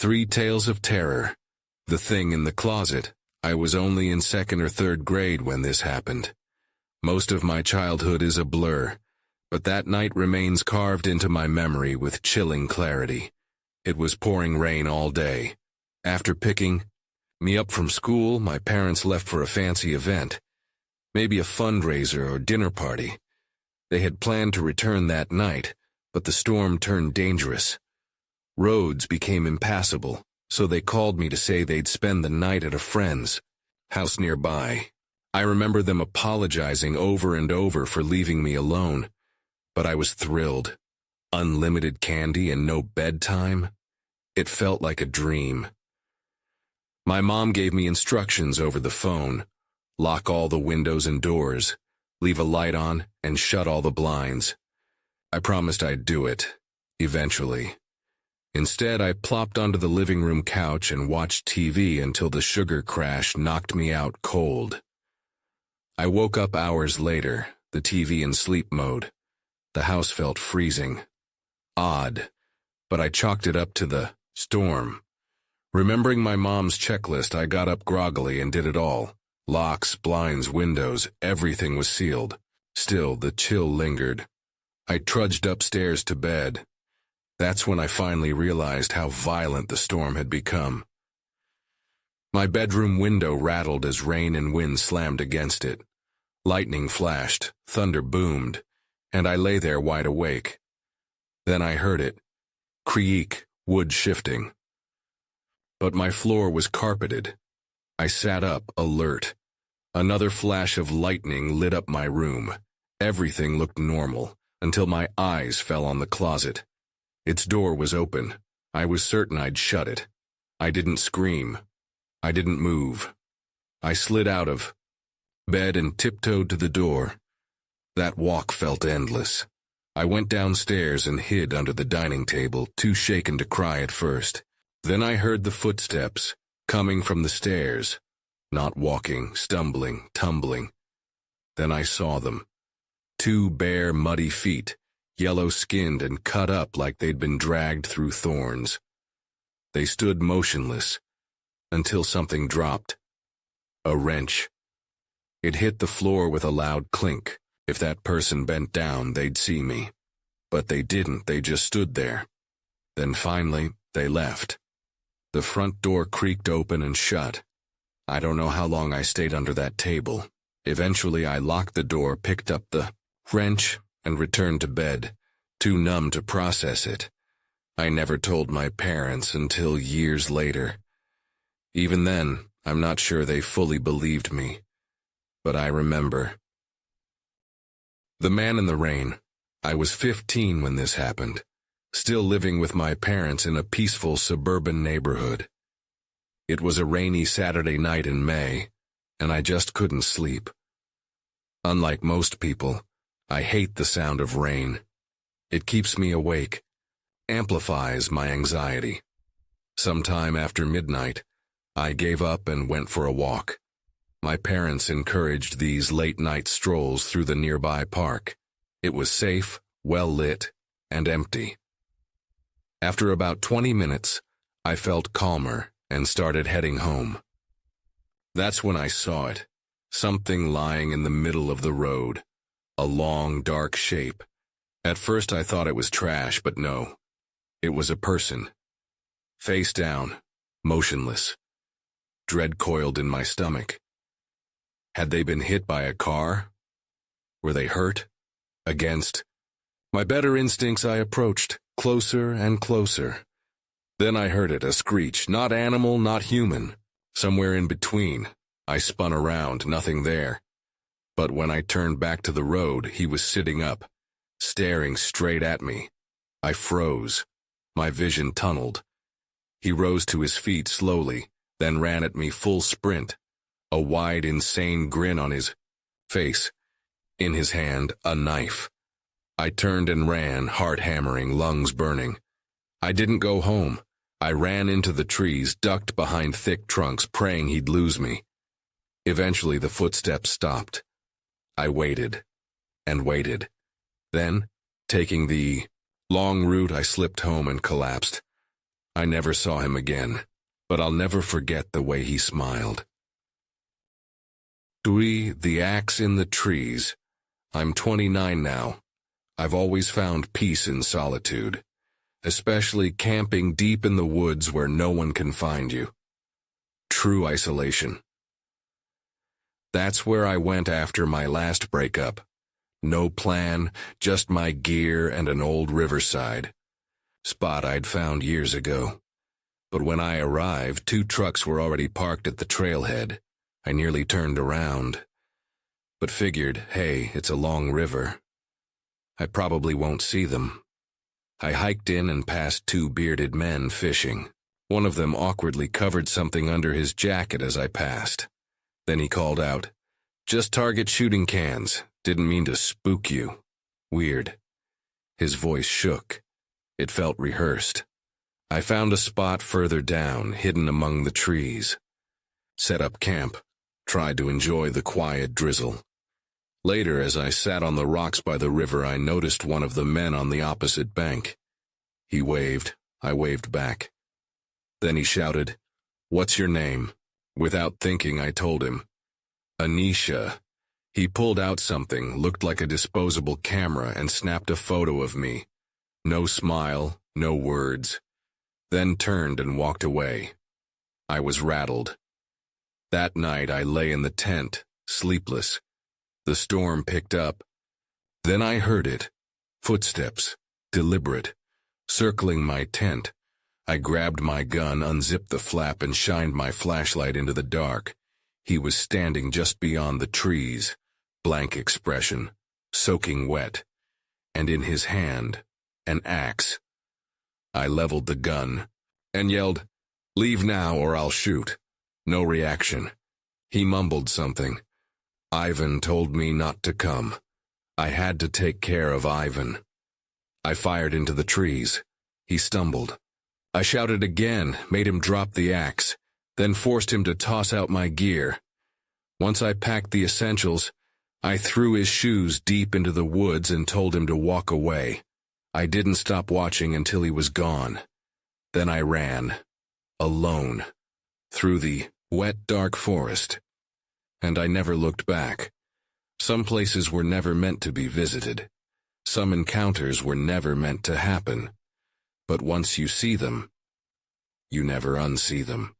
Three Tales of Terror. The Thing in the Closet. I was only in second or third grade when this happened. Most of my childhood is a blur, but that night remains carved into my memory with chilling clarity. It was pouring rain all day. After picking me up from school, my parents left for a fancy event, maybe a fundraiser or dinner party. They had planned to return that night, but the storm turned dangerous. Roads became impassable, so they called me to say they'd spend the night at a friend's house nearby. I remember them apologizing over and over for leaving me alone, but I was thrilled. Unlimited candy and no bedtime. It felt like a dream. My mom gave me instructions over the phone. Lock all the windows and doors, leave a light on, and shut all the blinds. I promised I'd do it, eventually. Instead, I plopped onto the living room couch and watched TV until the sugar crash knocked me out cold. I woke up hours later, the TV in sleep mode. The house felt freezing. Odd, but I chalked it up to the storm. Remembering my mom's checklist, I got up groggily and did it all. Locks, blinds, windows, everything was sealed. Still, the chill lingered. I trudged upstairs to bed. That's when I finally realized how violent the storm had become. My bedroom window rattled as rain and wind slammed against it. Lightning flashed, thunder boomed, and I lay there wide awake. Then I heard it. Creak, wood shifting. But my floor was carpeted. I sat up, alert. Another flash of lightning lit up my room. Everything looked normal, until my eyes fell on the closet. Its door was open. I was certain I'd shut it. I didn't scream. I didn't move. I slid out of bed and tiptoed to the door. That walk felt endless. I went downstairs and hid under the dining table, too shaken to cry at first. Then I heard the footsteps, coming from the stairs. Not walking, stumbling, tumbling. Then I saw them. Two bare, muddy feet, yellow-skinned and cut up like they'd been dragged through thorns. They stood motionless, until something dropped. A wrench. It hit the floor with a loud clink. If that person bent down, they'd see me. But they didn't, they just stood there. Then finally, they left. The front door creaked open and shut. I don't know how long I stayed under that table. Eventually, I locked the door, picked up the wrench, and returned to bed, too numb to process it. I never told my parents until years later. Even then, I'm not sure they fully believed me. But I remember. The Man in the Rain. I was 15 when this happened, still living with my parents in a peaceful suburban neighborhood. It was a rainy Saturday night in May, and I just couldn't sleep. Unlike most people, I hate the sound of rain. It keeps me awake, amplifies my anxiety. Sometime after midnight, I gave up and went for a walk. My parents encouraged these late-night strolls through the nearby park. It was safe, well-lit, and empty. After about 20 minutes, I felt calmer and started heading home. That's when I saw it, something lying in the middle of the road, a long, dark shape. At first I thought it was trash, but no. It was a person. Face down, motionless. Dread coiled in my stomach. Had they been hit by a car? Were they hurt? Against my better instincts, I approached, closer and closer. Then I heard it, a screech, not animal, not human. Somewhere in between. I spun around, nothing there. But when I turned back to the road, he was sitting up, staring straight at me. I froze. My vision tunneled. He rose to his feet slowly, then ran at me full sprint. A wide, insane grin on his face. In his hand, a knife. I turned and ran, heart hammering, lungs burning. I didn't go home. I ran into the trees, ducked behind thick trunks, praying he'd lose me. Eventually, the footsteps stopped. I waited, and waited. Then, taking the long route, I slipped home and collapsed. I never saw him again, but I'll never forget the way he smiled. 3. The Axe in the Trees. I'm 29 now. I've always found peace in solitude, especially camping deep in the woods where no one can find you. True isolation. That's where I went after my last breakup. No plan, just my gear and an old riverside spot I'd found years ago. But when I arrived, 2 trucks were already parked at the trailhead. I nearly turned around, but figured, hey, it's a long river. I probably won't see them. I hiked in and passed 2 bearded men fishing. One of them awkwardly covered something under his jacket as I passed. Then he called out, "Just target shooting cans. Didn't mean to spook you." Weird. His voice shook. It felt rehearsed. I found a spot further down, hidden among the trees. Set up camp. Tried to enjoy the quiet drizzle. Later, as I sat on the rocks by the river, I noticed one of the men on the opposite bank. He waved. I waved back. Then he shouted, "What's your name?" Without thinking, I told him, "Anisha." He pulled out something, looked like a disposable camera, and snapped a photo of me. No smile, no words. Then turned and walked away. I was rattled. That night I lay in the tent, sleepless. The storm picked up. Then I heard it. Footsteps, deliberate, circling my tent. I grabbed my gun, unzipped the flap, and shined my flashlight into the dark. He was standing just beyond the trees, blank expression, soaking wet, and in his hand, an axe. I leveled the gun and yelled, "Leave now or I'll shoot." No reaction. He mumbled something. Ivan told me not to come. I had to take care of Ivan. I fired into the trees. He stumbled. I shouted again, made him drop the axe, then forced him to toss out my gear. Once I packed the essentials, I threw his shoes deep into the woods and told him to walk away. I didn't stop watching until he was gone. Then I ran, alone, through the wet, dark forest. And I never looked back. Some places were never meant to be visited. Some encounters were never meant to happen. But once you see them, you never unsee them.